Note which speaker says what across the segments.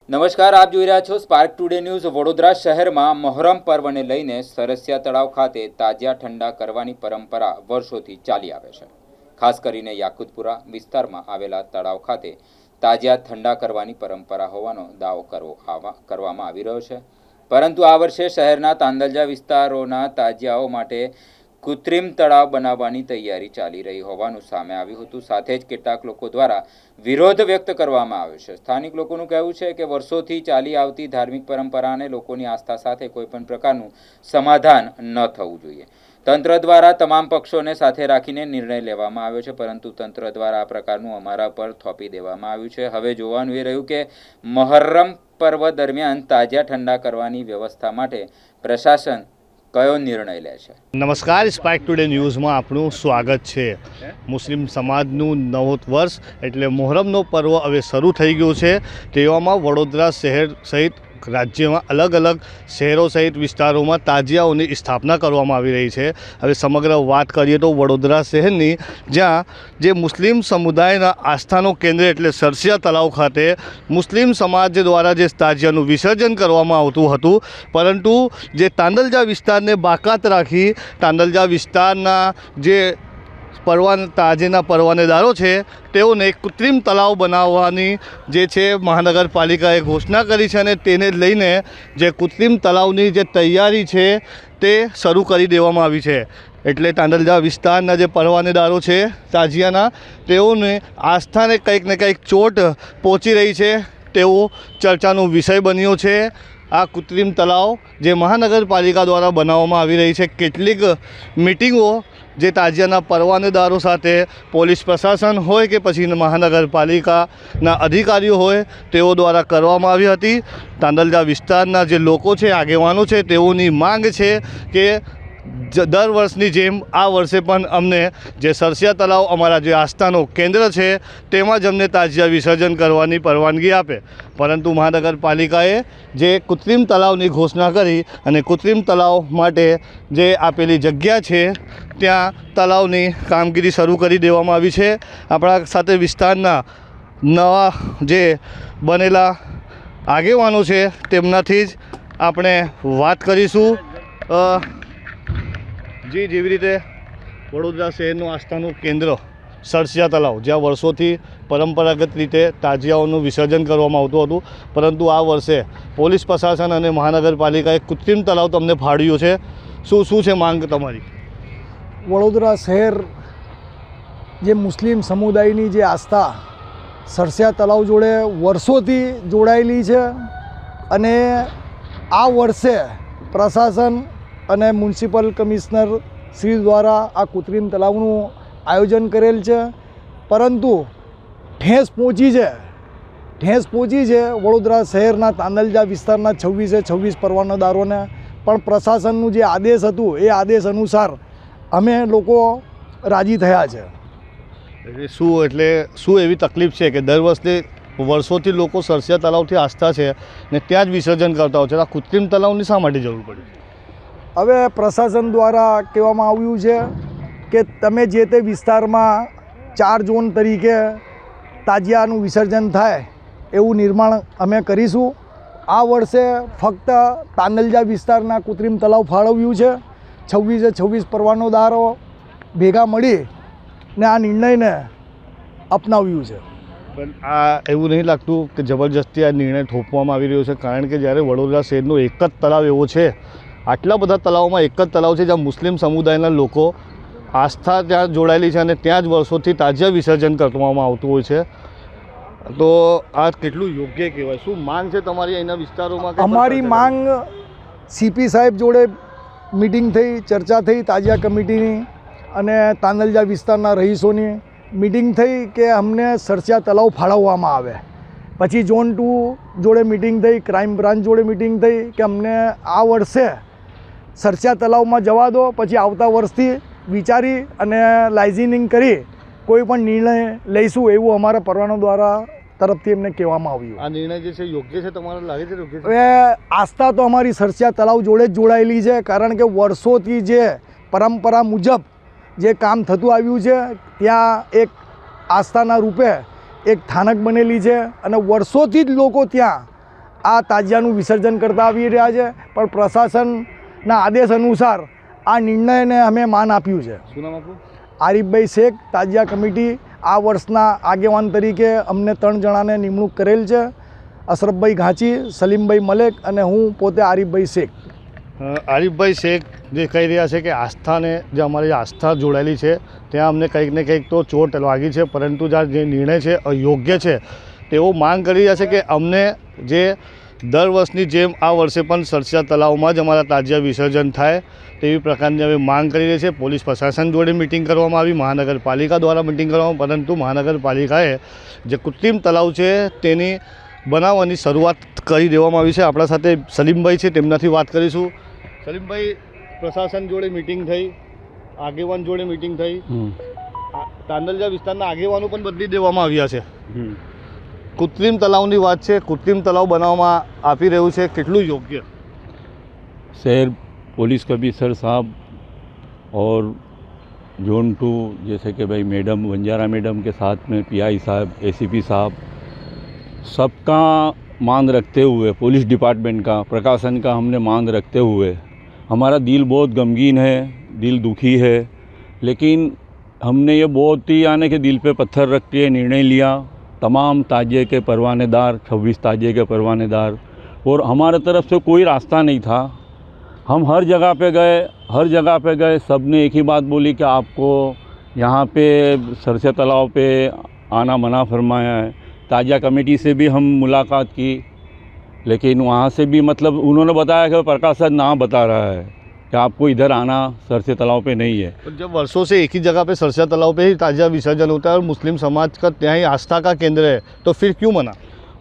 Speaker 1: નમસ્કાર, આપ જોઈ રહ્યા છો સ્પાર્ક ટુડે ન્યૂઝ। વડોદરા શહેરમાં મોહરમ પર્વને લઈને સરસિયા તળાવ ખાતે તાજિયા ઠંડા કરવાની પરંપરા વર્ષોથી ચાલી આવે છે। ખાસ કરીને યાકુતપુરા વિસ્તારમાં આવેલા તળાવ ખાતે તાજિયા ઠંડા કરવાની પરંપરા હોવાનો દાવો કરવામાં આવી રહ્યો છે, પરંતુ આ વર્ષે શહેરના તાંદલજા વિસ્તારોના તાજિયાઓ માટે કૃત્રિમ તળાવ બનાવવાની તૈયારી ચાલી રહી હોવાનું સામે આવ્યું હતું। સાથે જ કેટલાક લોકો દ્વારા વિરોધ વ્યક્ત કરવામાં આવ્યો છે। સ્થાનિક લોકોનું કહેવું છે કે વર્ષોથી ચાલી આવતી ધાર્મિક પરંપરાને લોકોની આસ્થા સાથે કોઈપણ પ્રકારનું સમાધાન ન થવું જોઈએ। તંત્ર દ્વારા તમામ પક્ષોને સાથે રાખીને નિર્ણય લેવામાં આવ્યો છે, પરંતુ તંત્ર દ્વારા આ પ્રકારનું અમારા પર થોપી દેવામાં આવ્યું છે। હવે જોવાનું એ રહ્યું કે મોહર્રમ પર્વ દરમિયાન તાજિયા ઠંડા કરવાની વ્યવસ્થા માટે પ્રશાસન કયો નિર્ણય લે છે।
Speaker 2: નમસ્કાર, સ્પાર્ક ટુડે ન્યૂઝમાં આપનું સ્વાગત છે। મુસ્લિમ સમાજનું નવું વર્ષ એટલે મોહરમનો પર્વ હવે શરૂ થઈ ગયું છે। તેવામાં વડોદરા શહેર સહિત રાજ્યમાં અલગ અલગ શહેરો સહિત વિસ્તારોમાં તાજિયાઓની સ્થાપના કરવામાં આવી રહી છે। હવે સમગ્ર વાત કરીએ તો વડોદરા શહેરની જ્યાં જે મુસ્લિમ સમુદાયના આસ્થાનું કેન્દ્ર એટલે સરસિયા તળાવ ખાતે મુસ્લિમ સમાજ દ્વારા જે તાજિયાનું વિસર્જન કરવામાં આવતું હતું, પરંતુ જે તાંદલજા વિસ્તારને બાકાત રાખી તાંદલજા વિસ્તારના જે તાજેના પરવાનેદારો છે તેઓને કૃત્રિમ તળાવ બનાવવાની જે છે મહાનગરપાલિકાએ ઘોષણા કરી છે, અને તેને લઈને જે કૃત્રિમ તળાવની જે તૈયારી છે તે શરૂ કરી દેવામાં આવી છે। એટલે તાંદલજા વિસ્તારના જે પરવાનેદારો છે તાજિયાના, તેઓને આસ્થાને કંઈક ને કંઈક ચોટ પહોંચી રહી છે તેવો ચર્ચાનો વિષય બન્યો છે। આ કૃત્રિમ તળાવ જે મહાનગરપાલિકા દ્વારા બનાવવામાં આવી રહી છે, કેટલીક મિટિંગો જે તાજિયાના પરવાનેદારો સાથે પોલીસ પ્રશાસન હોય કે પછી મહાનગરપાલિકાના અધિકારીઓ હોય તેઓ દ્વારા કરવામાં આવી હતી। તાંદલજા વિસ્તારના જે લોકો છે, આગેવાનો છે, તેઓની માંગ છે કે દર વર્ષની જેમ આ વર્ષે પણ અમને જે સરસિયા તળાવ અમારા જે આસ્થાનું કેન્દ્ર છે તેમાં જ અમને તાજિયા વિસર્જન કરવાની પરવાનગી આપે, પરંતુ મહાનગરપાલિકાએ જે કૃત્રિમ તળાવની ઘોષણા કરી અને કૃત્રિમ તળાવ માટે જે આપેલી જગ્યા છે ત્યાં તળાવની કામગીરી શરૂ કરી દેવામાં આવી છે। આપણા સાથે વિસ્તારના નવા જે બનેલા આગેવાનો છે તેમનાથી જ આપણે વાત કરીશું। જેવી રીતે વડોદરા શહેરનું આસ્થાનું કેન્દ્ર સરસિયા તળાવ, જ્યાં વર્ષોથી પરંપરાગત રીતે તાજિયાઓનું વિસર્જન કરવામાં આવતું હતું, પરંતુ આ વર્ષે પોલીસ પ્રશાસન અને મહાનગરપાલિકાએ કૃત્રિમ તળાવ તમને ફાળવ્યું છે। શું છે માંગ તમારી?
Speaker 3: વડોદરા શહેર જે મુસ્લિમ સમુદાયની જે આસ્થા સરસિયા તળાવ જોડે વર્ષોથી જોડાયેલી છે, અને આ વર્ષે પ્રશાસન અને મ્યુનિસિપલ કમિશનર શ્રી દ્વારા આ કૃત્રિમ તળાવનું આયોજન કરેલ છે, પરંતુ ઠેસ પહોંચી છે વડોદરા શહેરના તાંદલજા વિસ્તારના 26 પરવાનેદારોને। પણ પ્રશાસનનું જે આદેશ હતું એ આદેશ અનુસાર અમે લોકો રાજી થયા છે।
Speaker 2: શું એવી તકલીફ છે કે દર વર્ષોથી લોકો સરસિયા તળાવથી આસ્થા છે ને ત્યાં જ વિસર્જન કરતા હોય છે, આ કૃત્રિમ તળાવની શા માટે જરૂર પડી?
Speaker 3: હવે પ્રશાસન દ્વારા કહેવામાં આવ્યું છે કે તમે જે તે વિસ્તારમાં 4 ઝોન તરીકે તાજિયાનું વિસર્જન થાય એવું નિર્માણ અમે કરીશું। આ વર્ષે ફક્ત તાંદલજા વિસ્તારના કૃત્રિમ તળાવ ફાળવ્યું છે। 26 પરવાનેદારો ભેગા મળી ને આ નિર્ણયને અપનાવ્યું છે।
Speaker 2: પણ આ એવું નહીં લાગતું કે જબરજસ્તી આ નિર્ણય થોપવામાં આવી રહ્યો છે? કારણ કે જ્યારે વડોદરા શહેરનો એક જ તળાવ એવો છે, આટલા બધા તળાવમાં એક જ તળાવ છે જ્યાં મુસ્લિમ સમુદાયના લોકો આસ્થા ત્યાં જોડાયેલી છે અને ત્યાં જ વર્ષોથી તાજિયા વિસર્જન કરવામાં આવતું હોય છે, તો આ કેટલું યોગ્ય કહેવાય? શું માંગ છે તમારી અહીંના વિસ્તારોમાં?
Speaker 3: અમારી માંગ સીપી સાહેબ જોડે મિટિંગ થઈ, ચર્ચા થઈ તાજિયા કમિટીની અને તાંદલજા વિસ્તારના રહીશોની મિટિંગ થઈ કે અમને સરસિયા તળાવ ફાળવવામાં આવે। પછી ઝોન 2 જોડે મિટિંગ થઈ, ક્રાઇમ બ્રાન્ચ જોડે મિટિંગ થઈ કે અમને આ વર્ષે સરસિયા તળાવમાં જવા દો, પછી આવતા વર્ષથી વિચારી અને લાઇઝનિંગ કરી કોઈ પણ નિર્ણય લઈશું એવું અમારા પરવાનો દ્વારા તરફથી એમને કહેવામાં આવ્યું।
Speaker 2: આ નિર્ણય જે છે યોગ્ય છે તમારે લાગે છે? યોગ્ય છે?
Speaker 3: હવે આસ્થા તો અમારી સરસિયા તળાવ જોડે જ જોડાયેલી છે, કારણ કે વર્ષોથી જે પરંપરા મુજબ જે કામ થતું આવ્યું છે ત્યાં એક આસ્થાના રૂપે એક સ્થાનક બનેલી છે અને વર્ષોથી જ લોકો ત્યાં આ તાજિયાનું વિસર્જન કરતા આવી રહ્યા છે, પણ પ્રશાસનના આદેશ અનુસાર આ નિર્ણયને અમે માન આપ્યું છે.
Speaker 2: શું નામ આપનું?
Speaker 3: આરીફભાઈ શેખ, તાજિયા કમિટી આ વર્ષના આગેવાન તરીકે અમને 3 જણાને નિમણૂક કરેલ છે. અશરફભાઈ ઘાંચી, સલીમભાઈ મલેક અને હું પોતે આરીફભાઈ શેખ.
Speaker 2: આરીફભાઈ શેખ જે કહી રહ્યા છે કે આસ્થાને જે અમારી આસ્થા જોડાયેલી છે ત્યાં અમને કંઈક ને કંઈક તો ચોટ લાગી છે, પરંતુ જે નિર્ણય છે અયોગ્ય છે. તેઓ માંગ કરી રહ્યા છે કે અમને જે દર વર્ષની જેમ આ વર્ષે પણ સરસિયા તળાવમાં જ અમારા તાજિયા વિસર્જન થાય તેવી પ્રકારની અમે માંગ કરી રહી છે. પોલીસ પ્રશાસન જોડે મિટિંગ કરવામાં આવી, મહાનગરપાલિકા દ્વારા મિટિંગ કરવામાં, પરંતુ મહાનગરપાલિકાએ જે કૃત્રિમ તળાવ છે તેની બનાવવાની શરૂઆત કરી દેવામાં આવી છે. આપણા સાથે સલીમભાઈ છે, તેમનાથી વાત કરીશું. સલીમભાઈ, પ્રશાસન જોડે મિટિંગ થઈ, આગેવાન જોડે મિટિંગ થઈ, તાંદલજા વિસ્તારના આગેવાનો પણ બદલી દેવામાં આવ્યા છે. કૃત્રિમ તળાવની વાત છે, કૃત્રિમ તળાવ બનાવવામાં આપી રહ્યું છે, કેટલું યોગ્ય?
Speaker 4: शहर पुलिस कमिश्नर साहब और जोन 2 जैसे कि भाई मैडम वंजारा मैडम के साथ में पीआई साहब, एसीपी साहब, सबका मान रखते हुए, पुलिस डिपार्टमेंट का, प्रशासन का हमने मान रखते हुए, हमारा दिल बहुत गमगीन है, दिल दुखी है, लेकिन हमने ये बहुत ही आने के दिल पे पत्थर रख के निर्णय लिया. तमाम ताजिए के परवानेदार, 26 ताजिए के परवानेदार, और हमारे तरफ से कोई रास्ता नहीं था. हम हर जगह पे गए, सब ने एक ही बात बोली कि आपको यहाँ पे सरसिया तालाब पे आना मना फरमाया है. ताजिया कमेटी से भी हम मुलाकात की, लेकिन वहाँ से भी मतलब उन्होंने बताया कि प्रशासन ना बता रहा है कि आपको इधर आना सरसिया तालाब पे नहीं है.
Speaker 2: जब वर्षों से एक ही जगह पे सरसिया तालाब पे ही ताजिया विसर्जन होता है और मुस्लिम समाज का ત્યાં ही आस्था का केंद्र है, तो फिर क्यों मना?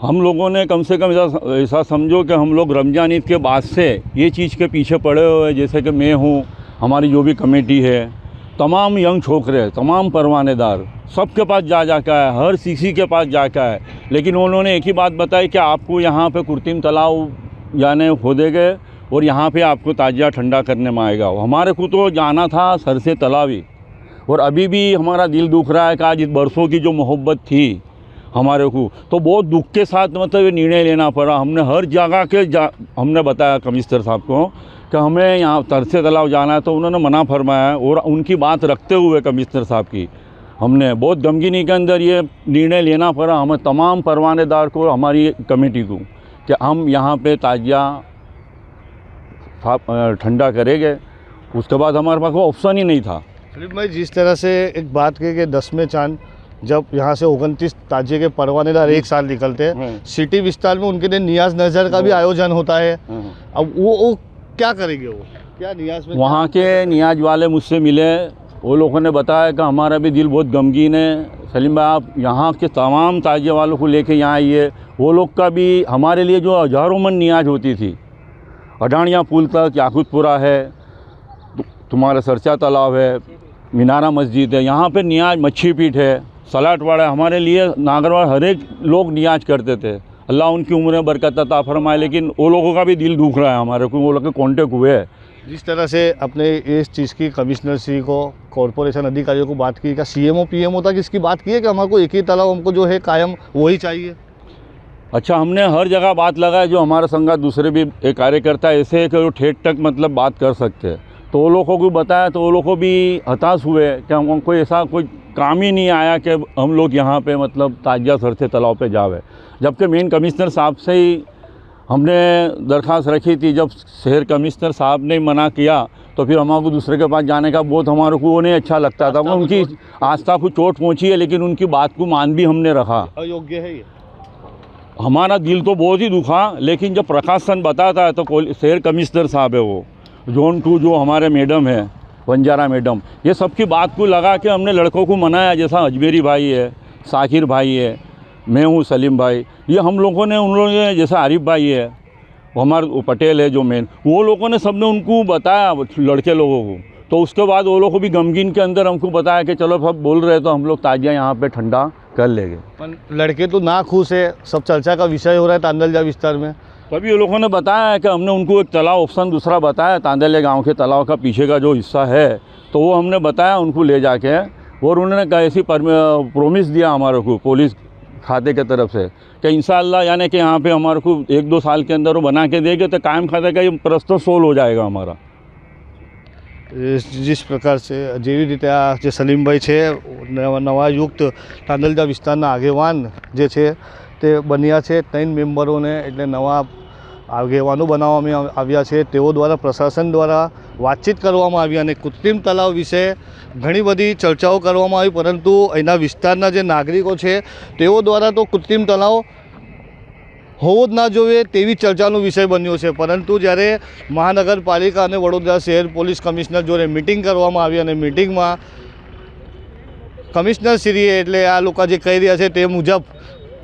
Speaker 4: हम लोगों ने कम से कम ऐसा समझो कि हम लोग रमज़ान ईद के बाद से ये चीज़ के पीछे पड़े हुए हैं. जैसे कि मैं हूँ, हमारी जो भी कमेटी है, तमाम यंग छोकरे, तमाम परवानेदार, सबके पास जा के आए, हर किसी के पास जा के आए, लेकिन उन्होंने एक ही बात बताई कि आपको यहाँ पे कृत्रिम तालाब यानी खोदेंगे और यहाँ पे आपको ताजिया ठंडा करने में आएगा. हमारे को तो जाना था सरसे तालाबी, और अभी भी हमारा दिल दुख रहा है कि आज इस बरसों की जो मोहब्बत थी हमारे को, तो बहुत दुख के साथ मतलब ये निर्णय लेना पड़ा. हमने हर जगह के हमने बताया कमिश्नर साहब को कि हमें यहाँ तरसे तालाब जाना है, तो उन्होंने मना फरमाया है. और उनकी बात रखते हुए कमिश्नर साहब की हमने बहुत गमगीनी के अंदर ये निर्णय लेना पड़ा हमें तमाम परवानेदार को, हमारी कमेटी को, कि हम यहाँ पे ताजिया ठंडा करेंगे. उसके बाद हमारे पास कोई ऑप्शन ही नहीं था.
Speaker 2: सलीम भाई, जिस तरह से एक बात कही कि 10वें चांद जब यहाँ से 29 ताजिए के परवानेदार एक साल निकलते हैं, सिटी विस्तार में उनके लिए नियाज नज़र का भी आयोजन होता है. अब वो क्या करेंगे? वो क्या नियाज में
Speaker 4: वहाँ के नियाज वाले मुझसे मिले, वो लोगों ने बताया कि हमारा भी दिल बहुत गमगीन है. सलीम भाई, आप यहाँ के तमाम ताजिए वालों को लेके यहाँ आइए. वो लोग का भी हमारे लिए जो हज़ारों मन नियाज होती थी, अडानिया पुल तक, याकुतपुरा है, तुम्हारा सरसिया तालाब है, मीनारा मस्जिद है, यहाँ पे नियाज मच्छी पीठ है, सलाटवाड़ा है. हमारे लिए नागरवाड़ हर एक लोग नियाज करते थे. अल्लाह उनकी उम्र बरकत अता फरमाए, लेकिन वो लोगों का भी दिल दुख रहा है हमारे को. वो लोग के कॉन्टेक्ट हुए हैं.
Speaker 2: जिस तरह से अपने इस चीज़ की कमिश्नर श्री को, कॉरपोरेशन अधिकारियों को बात की, क्या सीएमओ पीएमओ तक इसकी बात की है कि हमको एक ही तालाब हमको जो है कायम वही चाहिए?
Speaker 4: अच्छा, हमने हर जगह बात लगाई. जो हमारा संघ दूसरे भी एक कार्यकर्ता ऐसे है कि वो ठेठ तक मतलब बात कर सकते हैं, तो वो लोगों को बताया, तो वो लोग को भी हताश हुए कि हमको ऐसा कोई काम ही नहीं आया कि हम लोग यहाँ पे मतलब ताजिया सरसे तालाब पे जावे. जबकि मेन कमिश्नर साहब से ही हमने दरख्वास्त रखी थी. जब शहर कमिश्नर साहब ने मना किया, तो फिर हमारे दूसरे के पास जाने का बहुत हमारे को वो नहीं अच्छा लगता था. उनकी आस्था को चोट पहुँची है, लेकिन उनकी बात को मान भी हमने रखा.
Speaker 2: अयोग्य है ये.
Speaker 4: हमारा दिल तो बहुत ही दुखा, लेकिन जब प्रशासन बताता है तो शहर कमिश्नर साहब है, वो जोन 2 जो हमारे मैडम है, वंजारा मैडम, ये सबकी बात को लगा के हमने लड़कों को मनाया. जैसा अजमेरी भाई है, साकिर भाई है, मैं हूँ सलीम भाई, ये हम लोगों ने, उन लोगों ने, जैसा आरिफ भाई है, वो हमारे पटेल है जो मेन, वो लोगों ने सबने उनको बताया, लड़के लोगों को. तो उसके बाद वो लोग को भी गमगीन के अंदर हमको बताया कि चलो सब बोल रहे तो हम लोग ताजिया यहाँ पे ठंडा कर लेंगे.
Speaker 2: पर लड़के तो ना खुश है, सब चर्चा का विषय हो रहा है तांदलजा विस्तार में.
Speaker 4: तभी वो लोगों ने बताया कि हमने उनको एक तालाब ऑप्शन दूसरा बताया, तांदलिया गांव के तालाब का पीछे का जो हिस्सा है, तो वो हमने बताया उनको ले जाके, और उन्होंने ऐसी प्रॉमिस दिया हमारे को, पुलिस खाते की तरफ से कि इंशाअल्लाह यानी कि यहाँ पे हमारे को 1-2 साल के अंदर वो बना के देंगे तो कायम खाते का ये प्रश्न सोल्व हो जाएगा हमारा।
Speaker 2: जिस प्रकार से જેવી રીતે આ જે સલીમભાઈ છે નવા યુક્ત તાંદલજા વિસ્તારના આગેવાન જે છે તે બન્યા છે 3 મેમ્બરોને એટલે નવા આગેવાનો બનાવવામાં આવ્યા છે તેઓ દ્વારા પ્રશાસન દ્વારા વાતચીત કરવામાં આવી અને કૃત્રિમ તળાવ વિશે ઘણી બધી ચર્ચાઓ કરવામાં આવી પરંતુ અહીંના વિસ્તારના જે નાગરિકો છે તેઓ દ્વારા તો કૃત્રિમ તળાવ હોવો જ ના જોઈએ તેવી ચર્ચાનો વિષય બન્યો છે પરંતુ જ્યારે મહાનગરપાલિકા અને વડોદરા શહેર પોલીસ કમિશનર જોડે મિટિંગ કરવામાં આવી અને મિટિંગમાં કમિશનરશ્રીએ એટલે આ લોકો જે કહી રહ્યા છે તે મુજબ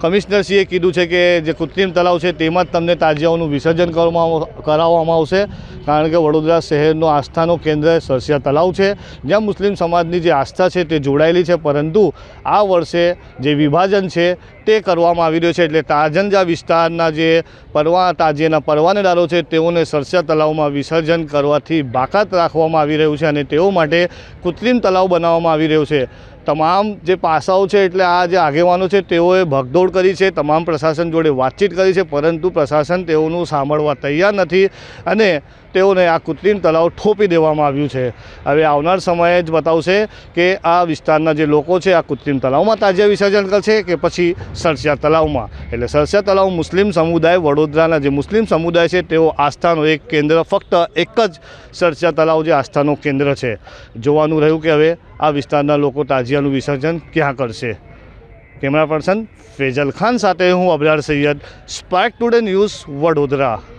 Speaker 2: કમિશનરશ્રીએ કીધું છે કે જે કૃત્રિમ તળાવ છે તેમાં જ તમને તાજિયાઓનું વિસર્જન કરાવવામાં આવશે કારણ કે વડોદરા શહેરનો આસ્થાનો કેન્દ્ર સરસિયા તળાવ છે જ્યાં મુસ્લિમ સમાજની જે આસ્થા છે તે જોડાયેલી છે પરંતુ આ વર્ષે જે વિભાજન છે તે કરવામાં આવી રહ્યો છે એટલે તાજંજા વિસ્તારના જે તાજિયાના પરવાનેદારો છે તેઓને સરસિયા તળાવમાં વિસર્જન કરવાથી બાકાત રાખવામાં આવી રહ્યું છે અને તેઓ માટે કૃત્રિમ તળાવ બનાવવામાં આવી રહ્યું છે। તમામ જે પાસાઓ છે એટલે આ જે આગેવાનો છે તેઓએ ભગદોડ કરી છે, તમામ પ્રશાસન જોડે વાતચીત કરી છે પરંતુ પ્રશાસન તેઓનું સાંભળવા તૈયાર નથી અને તેઓને આ કૃત્રિમ તળાવ ઠોપી દેવામાં આવ્યું છે। હવે આવનાર સમયે જ બતાવશે કે આ વિસ્તારના જે લોકો છે આ કૃત્રિમ તળાવમાં તાજિયા વિસર્જન કરશે કે પછી સરસિયા તળાવમાં। એટલે સરસિયા તળાવ મુસ્લિમ સમુદાય વડોદરાના જે મુસ્લિમ સમુદાય છે તેઓ આસ્થાનો એક કેન્દ્ર ફક્ત એક જ સરસિયા તળાવ જે આસ્થાનું કેન્દ્ર છે। જોવાનું રહ્યું કે હવે આ વિસ્તારના લોકો તાજિયાનું વિસર્જન ક્યાં કરશે। કેમેરા પર્સન ફેજલ ખાન સાથે હું Abrar Sayyed, Spark Today News, Vadodara.